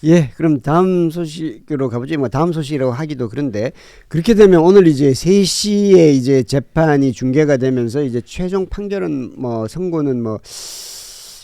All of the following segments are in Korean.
예, 그럼 다음 소식으로 가보죠. 뭐 다음 소식이라고 하기도 그런데 그렇게 되면 오늘 이제 3시에 이제 재판이 중계가 되면서 이제 최종 판결은 뭐 선고는 뭐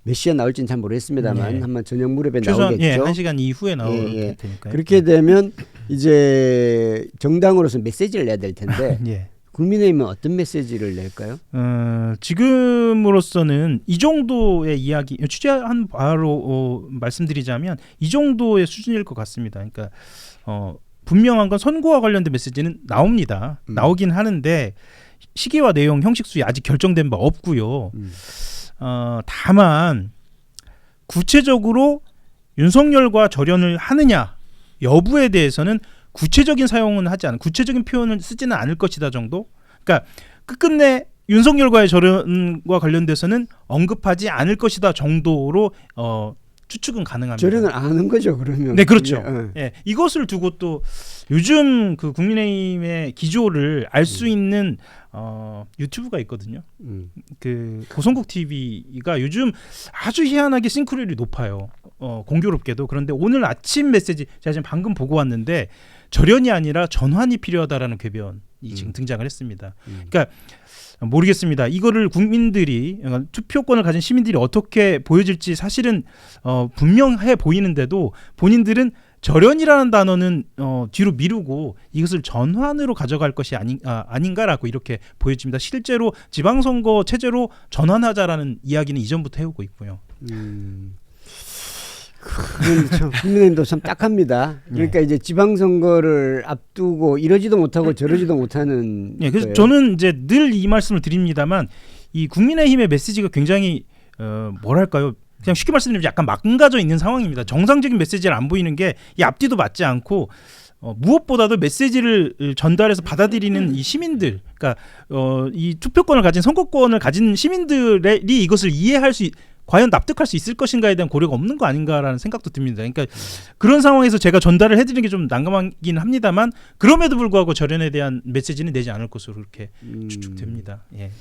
몇 시에 나올지는 잘 모르겠습니다만 네. 한번 저녁 무렵에 최소한 나오겠죠. 1시간 이후에 나올 예. 테니까요. 그렇게 되면 이제 정당으로서 메시지를 내야 될 텐데 예. 국민의힘은 어떤 메시지를 낼까요? 지금으로서는 이 정도의 이야기 취재한 바로 말씀드리자면 이 정도의 수준일 것 같습니다. 그러니까 분명한 건 선거와 관련된 메시지는 나옵니다. 나오긴 하는데 시기와 내용, 형식수위 아직 결정된 바 없고요. 다만 구체적으로 윤석열과 절연을 하느냐 여부에 대해서는 구체적인 사용은 하지 않은, 구체적인 표현을 쓰지는 않을 것이다 정도. 그러니까 끝끝내 윤석열과의 절연과 관련돼서는 언급하지 않을 것이다 정도로 추측은 가능합니다. 절연을 안 하는 거죠, 그러면. 네, 그렇죠. 예. 예, 이것을 두고 또 요즘 그 국민의힘의 기조를 알 수 있는 유튜브가 있거든요. 그 고성국 TV가 요즘 아주 희한하게 싱크로율이 높아요. 공교롭게도. 그런데 오늘 아침 메시지 제가 지금 방금 보고 왔는데 절연이 아니라 전환이 필요하다라는 궤변이 지금 등장을 했습니다. 그러니까 모르겠습니다. 이거를 국민들이, 투표권을 가진 시민들이 어떻게 보여질지 사실은 분명해 보이는데도 본인들은 절연이라는 단어는 뒤로 미루고 이것을 전환으로 가져갈 것이 아닌가라고 이렇게 보여집니다. 실제로 지방선거 체제로 전환하자라는 이야기는 이전부터 해오고 있고요. 참 국민의힘도 참 딱합니다. 그러니까 이제 지방선거를 앞두고 이러지도 못하고 저러지도 못하는. 예, 그래서 거예요. 저는 이제 늘 이 말씀을 드립니다만 이 국민의힘의 메시지가 굉장히 뭐랄까요? 그냥 쉽게 말씀드리면 약간 망가져 있는 상황입니다. 정상적인 메시지를 안 보이는 게 이 앞뒤도 맞지 않고 무엇보다도 메시지를 전달해서 받아들이는 이 시민들, 그러니까 이 투표권을 가진 선거권을 가진 시민들이 이것을 이해할 수 과연 납득할 수 있을 것인가에 대한 고려가 없는 거 아닌가라는 생각도 듭니다. 그러니까 그런 상황에서 제가 전달을 해드리는 게 좀 난감하긴 합니다만 그럼에도 불구하고 절연에 대한 메시지는 내지 않을 것으로 그렇게 추측됩니다. 예.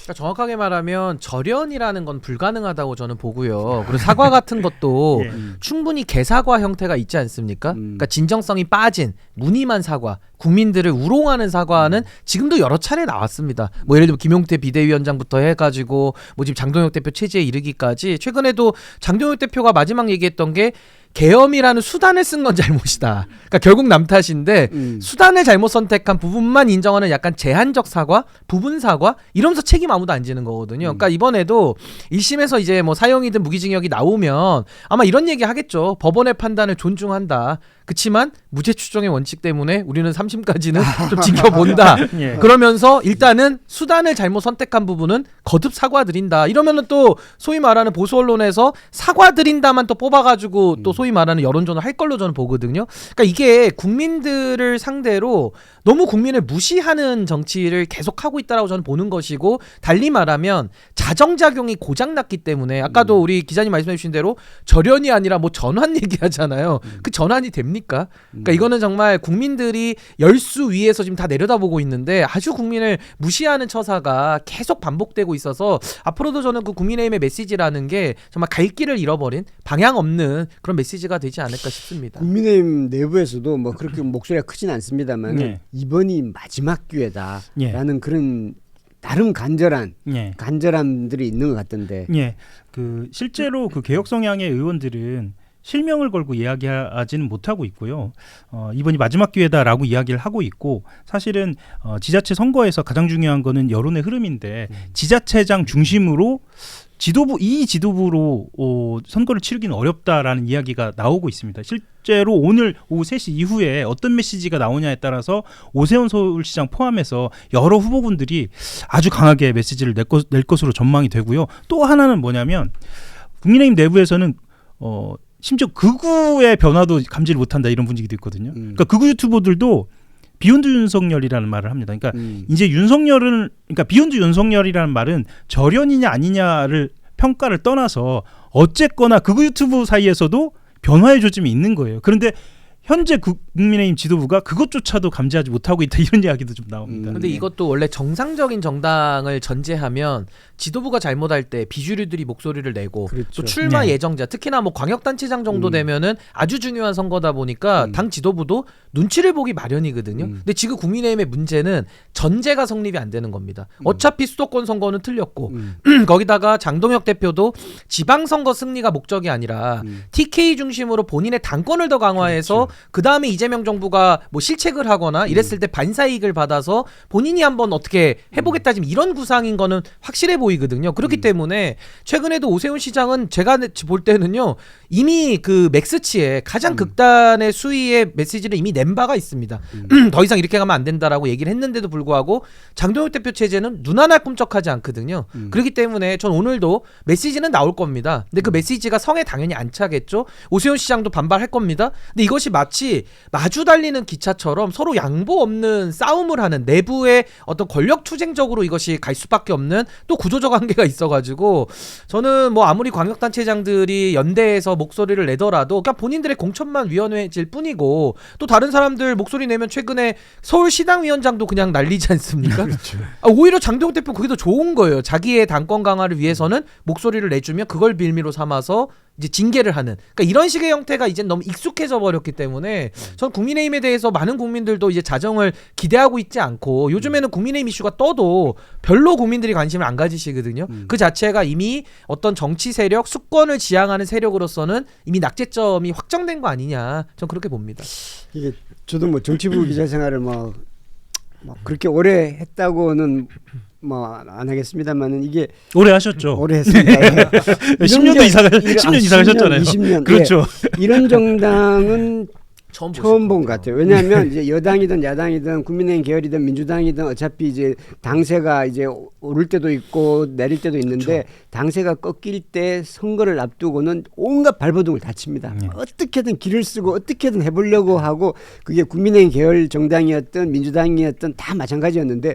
그러니까 정확하게 말하면 절연이라는 건 불가능하다고 저는 보고요. 그리고 사과 같은 것도 예. 충분히 개사과 형태가 있지 않습니까? 그러니까 진정성이 빠진 무늬만 사과, 국민들을 우롱하는 사과는 지금도 여러 차례 나왔습니다. 뭐 예를 들면 김용태 비대위원장부터 해가지고 뭐 지금 장동혁 대표 체제에 이르기까지 최근에도 장동혁 대표가 마지막 얘기했던 게 계엄이라는 수단을 쓴 건 잘못이다. 그러니까 결국 남 탓인데 수단을 잘못 선택한 부분만 인정하는 약간 제한적 사과, 부분 사과 이러면서 책임 아무도 안 지는 거거든요. 그러니까 이번에도 1심에서 이제 뭐 사형이든 무기징역이 나오면 아마 이런 얘기 하겠죠. 법원의 판단을 존중한다. 그치만 무죄 추정의 원칙 때문에 우리는 3심까지는 좀 지켜본다. 예. 그러면서 일단은 수단을 잘못 선택한 부분은 거듭 사과드린다. 이러면은 또 소위 말하는 보수 언론에서 사과드린다만 또 뽑아가지고 또 소위 말하는 여론전을 할 걸로 저는 보거든요. 그러니까 이게 국민들을 상대로 너무 국민을 무시하는 정치를 계속하고 있다라고 저는 보는 것이고, 달리 말하면 자정작용이 고장났기 때문에 아까도 우리 기자님 말씀해 주신 대로 절연이 아니라 뭐 전환 얘기하잖아요. 그 전환이 됩니까? 그러니까 이거는 정말 국민들이 열수 위에서 지금 다 내려다보고 있는데 아주 국민을 무시하는 처사가 계속 반복되고 있어서 앞으로도 저는 그 국민의힘의 메시지라는 게 정말 갈 길을 잃어버린 방향 없는 그런 메시지가 되지 않을까 싶습니다. 국민의힘 내부에서도 뭐 그렇게 목소리가 크진 않습니다만 네. 이번이 마지막 기회다라는 예. 그런 나름 예. 간절함들이 있는 것 같던데. 예. 그 실제로 그 개혁 성향의 의원들은 실명을 걸고 이야기하지는 못하고 있고요. 이번이 마지막 기회다라고 이야기를 하고 있고, 사실은 지자체 선거에서 가장 중요한 거는 여론의 흐름인데 지자체장 중심으로 이 지도부로 선거를 치르기는 어렵다라는 이야기가 나오고 있습니다. 실제로 오늘 오후 3시 이후에 어떤 메시지가 나오냐에 따라서 오세훈 서울시장 포함해서 여러 후보군들이 아주 강하게 메시지를 낼 것으로 전망이 되고요. 또 하나는 뭐냐면 국민의힘 내부에서는 심지어 극우의 변화도 감지를 못한다 이런 분위기도 있거든요. 그러니까 극우 유튜버들도 비욘드 윤석열이라는 말을 합니다. 그러니까 이제 그러니까 비욘드 윤석열이라는 말은 절연이냐 아니냐를 평가를 떠나서 어쨌거나 극우 유튜브 사이에서도 변화의 조짐이 있는 거예요. 그런데 현재 국민의힘 지도부가 그것조차도 감지하지 못하고 있다 이런 이야기도 좀 나옵니다. 근데 이것도 원래 정상적인 정당을 전제하면 지도부가 잘못할 때 비주류들이 목소리를 내고 그렇죠. 또 출마 네. 예정자 특히나 뭐 광역단체장 정도 되면은 아주 중요한 선거다 보니까 당 지도부도 눈치를 보기 마련이거든요. 근데 지금 국민의힘의 문제는 전제가 성립이 안 되는 겁니다. 어차피 수도권 선거는 틀렸고 거기다가 장동혁 대표도 지방선거 승리가 목적이 아니라 TK 중심으로 본인의 당권을 더 강화해서 그 다음에 이재명 정부가 뭐 실책을 하거나 이랬을 때 반사이익을 받아서 본인이 한번 어떻게 해보겠다 지금 이런 구상인 거는 확실해 보이거든요. 그렇기 때문에 최근에도 오세훈 시장은 제가 볼 때는요 이미 그 맥스치에 가장 극단의 수위의 메시지를 이미 낸 바가 있습니다. 더 이상 이렇게 가면 안 된다라고 얘기를 했는데도 불구하고 장동혁 대표 체제는 눈 하나 꿈쩍하지 않거든요. 그렇기 때문에 전 오늘도 메시지는 나올 겁니다. 근데 그 메시지가 성에 당연히 안 차겠죠. 오세훈 시장도 반발할 겁니다. 근데 이것이 마치 마주 달리는 기차처럼 서로 양보 없는 싸움을 하는 내부의 어떤 권력 투쟁적으로 이것이 갈 수밖에 없는 또 구조적 한계가 있어가지고 저는 뭐 아무리 광역단체장들이 연대해서 목소리를 내더라도 그냥 본인들의 공천만 위원회질 뿐이고 또 다른 사람들 목소리 내면 최근에 서울시당위원장도 그냥 날리지 않습니까? 그렇죠. 오히려 장동혁 대표 그게 더 좋은 거예요. 자기의 당권 강화를 위해서는 목소리를 내주면 그걸 빌미로 삼아서 이제 징계를 하는 그러니까 이런 식의 형태가 이제 너무 익숙해져 버렸기 때문에 전 국민의힘에 대해서 많은 국민들도 이제 자정을 기대하고 있지 않고 요즘에는 국민의힘 이슈가 떠도 별로 국민들이 관심을 안 가지시거든요. 그 자체가 이미 어떤 정치 세력 수권을 지향하는 세력으로서는 이미 낙제점이 확정된 거 아니냐 전 그렇게 봅니다. 이게 저도 뭐 정치부 기자 생활을 뭐 그렇게 오래 했다고는 뭐 안 하겠습니다만은 이게 오래 하셨죠. 오래 했습니다. 예. 10년도 이상 10년 이상 하셨잖아요. 20년. 그렇죠. 예. 이런 정당은 처음 본 것 같아요. 왜냐하면 이제 여당이든 야당이든 국민의힘 계열이든 민주당이든 어차피 이제 당세가 이제 오를 때도 있고 내릴 때도 있는데 그렇죠. 당세가 꺾일 때 선거를 앞두고는 온갖 발버둥을 다 칩니다. 어떻게든 길을 쓰고 어떻게든 해보려고 하고 그게 국민의힘 계열 정당이었든 민주당이었든 다 마찬가지였는데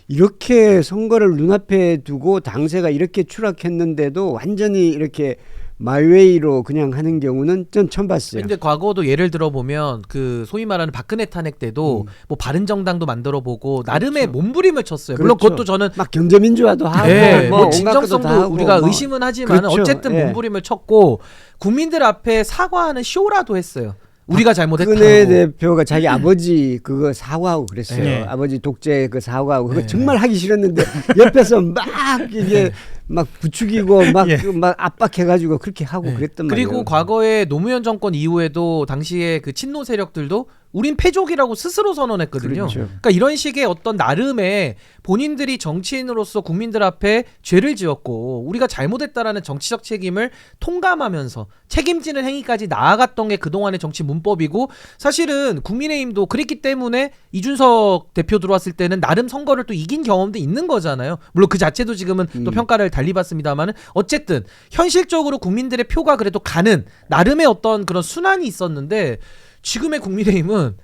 이렇게 선거를 눈앞에 두고 당세가 이렇게 추락했는데도 완전히 이렇게 마이웨이로 그냥 하는 경우는 전 처음 봤어요. 근데 과거도 예를 들어 보면 그 소위 말하는 박근혜 탄핵 때도 뭐 바른정당도 만들어 보고 나름의 몸부림을 쳤어요. 물론 그렇죠. 그것도 저는 막 경제민주화도 하고 네, 뭐 뭐 온갖 것도 진정성도 다 하고 우리가 뭐. 의심은 하지만 그렇죠. 어쨌든 예. 몸부림을 쳤고 국민들 앞에 사과하는 쇼라도 했어요. 우리가 잘못했다고. 박근혜 대표가 자기 아버지 그거 사과하고 그랬어요. 네. 아버지 독재 그 사과하고 그거 네. 정말 하기 싫었는데 옆에서 막 이게 막 부추기고 막, 예. 막 압박해가지고 그렇게 하고 네. 그랬단 말이에요. 그리고 과거에 노무현 정권 이후에도 당시에 그 친노 세력들도 우린 패족이라고 스스로 선언했거든요. 그렇죠. 그러니까 이런 식의 어떤 나름의 본인들이 정치인으로서 국민들 앞에 죄를 지었고 우리가 잘못했다라는 정치적 책임을 통감하면서 책임지는 행위까지 나아갔던 게 그동안의 정치 문법이고 사실은 국민의힘도 그랬기 때문에 이준석 대표 들어왔을 때는 나름 선거를 또 이긴 경험도 있는 거잖아요. 물론 그 자체도 지금은 또 평가를 달리 받습니다만은 어쨌든 현실적으로 국민들의 표가 그래도 가는 나름의 어떤 그런 순환이 있었는데 지금의 국민의힘은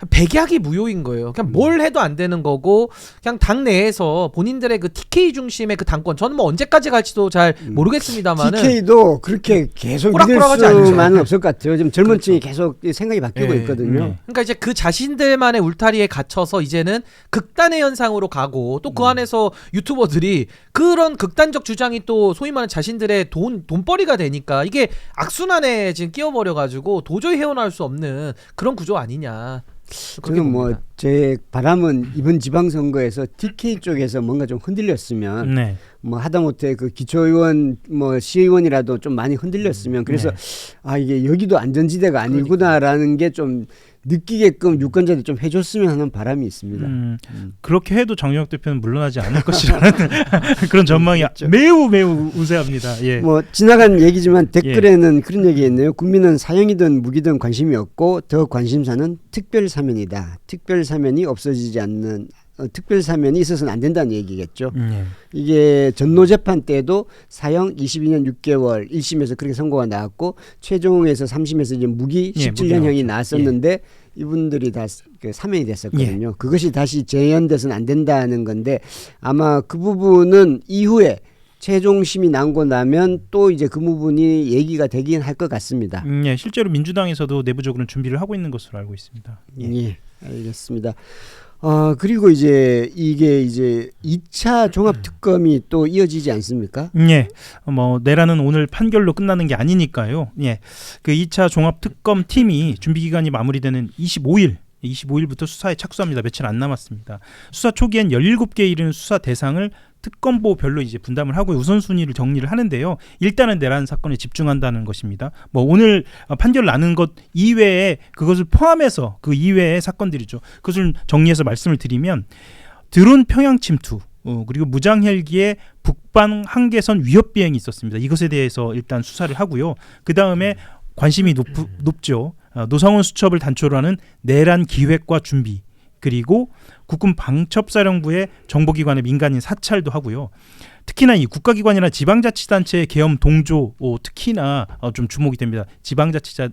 백약이 무효인 거예요. 그냥 뭘 해도 안 되는 거고 그냥 당 내에서 본인들의 그 TK 중심의 그 당권 저는 뭐 언제까지 갈지도 잘 모르겠습니다만은 TK도 그렇게 계속 믿을 호락호락하지 않죠. 수만은 없을 것 같아요. 지금 젊은 층이 그렇죠. 계속 생각이 바뀌고 예. 있거든요. 그러니까 이제 그 자신들만의 울타리에 갇혀서 이제는 극단의 현상으로 가고 또 그 안에서 유튜버들이 그런 극단적 주장이 또 소위 말하는 자신들의 돈벌이가 되니까 이게 악순환에 지금 끼어버려가지고 도저히 헤어나올 수 없는 그런 구조 아니냐. 저는 뭐 제 바람은 이번 지방선거에서 TK 쪽에서 뭔가 좀 흔들렸으면 네. 뭐 하다못해 그 기초의원 뭐 시의원이라도 좀 많이 흔들렸으면 그래서 아 이게 여기도 안전지대가 아니구나라는 게 좀 느끼게끔 유권자들이 좀 해줬으면 하는 바람이 있습니다. 그렇게 해도 정영학 대표는 물러나지 않을 것이라는 그런 전망이 매우 우세합니다. 예. 뭐 지나간 얘기지만 댓글에는 그런 얘기했네요. 국민은 사형이든 무기든 관심이 없고 더 관심사는 특별사면이다. 특별사면이 없어지지 않는 특별사면이 있어서는 안 된다는 얘기겠죠. 이게 전노재판 때도 사형 22년 6개월 1심에서 그렇게 선고가 나왔고 최종에서 3심에서 이제 무기 17년형이 나왔었는데 이분들이 다 그 사면이 됐었거든요. 그것이 다시 재현돼서는 안 된다는 건데 아마 그 부분은 이후에 최종심이 나고 나면 또 이제 그 부분이 얘기가 되긴 할 것 같습니다. 예, 실제로 민주당에서도 내부적으로 준비를 하고 있는 것으로 알고 있습니다. 예, 알겠습니다. 그리고 이제 이게 이제 2차 종합 특검이 또 이어지지 않습니까? 예, 뭐 내란은 오늘 판결로 끝나는 게 아니니까요. 예, 그 2차 종합 특검 팀이 준비 기간이 마무리되는 25일부터 수사에 착수합니다. 며칠 안 남았습니다. 수사 초기엔 17개에 이르는 수사 대상을 특검보별로 이제 분담을 하고 우선순위를 정리를 하는데요. 일단은 내란 사건에 집중한다는 것입니다. 뭐 오늘 판결 나는 것 이외에 그것을 포함해서 그 이외의 사건들이죠. 그것을 정리해서 말씀을 드리면 드론 평양 침투 그리고 무장 헬기의 북방 한계선 위협 비행이 있었습니다. 이것에 대해서 일단 수사를 하고요. 그 다음에 관심이 높죠. 노상원 수첩을 단초로 하는 내란 기획과 준비, 그리고 국군 방첩사령부의 정보기관의 민간인 사찰도 하고요. 특히나 이 국가기관이나 지방자치단체의 계엄 동조 특히나 좀 주목이 됩니다. 지방자치자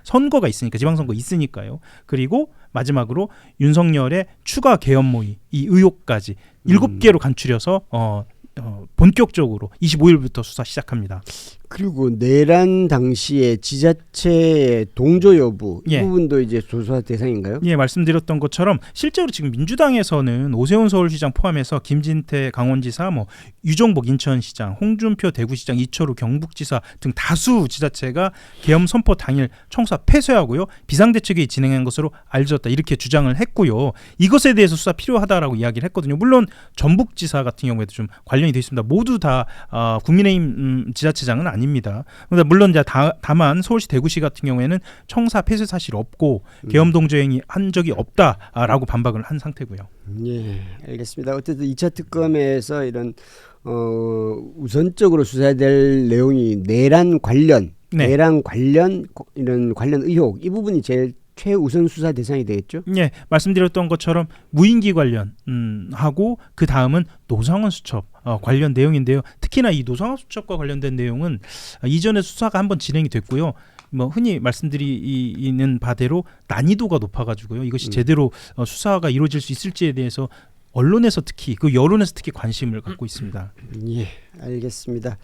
선거가 있으니까, 지방선거 있으니까요. 그리고 마지막으로 윤석열의 추가 계엄 모의 이 의혹까지 7개로 간추려서 본격적으로 25일부터 수사 시작합니다. 그리고 내란 당시에 지자체의 동조 여부 이 예. 부분도 이제 조사 대상인가요? 예, 말씀드렸던 것처럼 실제로 지금 민주당에서는 오세훈 서울시장 포함해서 김진태 강원지사, 뭐 유정복 인천시장, 홍준표 대구시장, 이철우 경북지사 등 다수 지자체가 계엄 선포 당일 청사 폐쇄하고요, 비상대책회의 진행한 것으로 알려졌다 이렇게 주장을 했고요. 이것에 대해서 수사 필요하다라고 이야기를 했거든요. 물론 전북지사 같은 경우에도 좀 관련이 되어 있습니다. 모두 다 국민의힘 지자체장은 아닙니다. 물론 이제 다만 서울시, 대구시 같은 경우에는 청사 폐쇄 사실 없고 계엄 동조행위 한 적이 없다라고 반박을 한 상태고요. 예, 알겠습니다. 어쨌든 2차 특검에서 이런 우선적으로 수사해야 될 내용이 내란 관련 이런 관련 의혹 이 부분이 제일 최우선 수사 대상이 되겠죠? 예, 말씀드렸던 것처럼 무인기 관련 하고 그 다음은 노상원 수첩 관련 내용인데요. 특히나 이 노상원 수첩과 관련된 내용은 이전에 수사가 한번 진행이 됐고요. 뭐 흔히 말씀드리는 바대로 난이도가 높아가지고요. 이것이 제대로 수사가 이루어질 수 있을지에 대해서 언론에서 특히 그 여론에서 특히 관심을 갖고 있습니다. 예, 알겠습니다.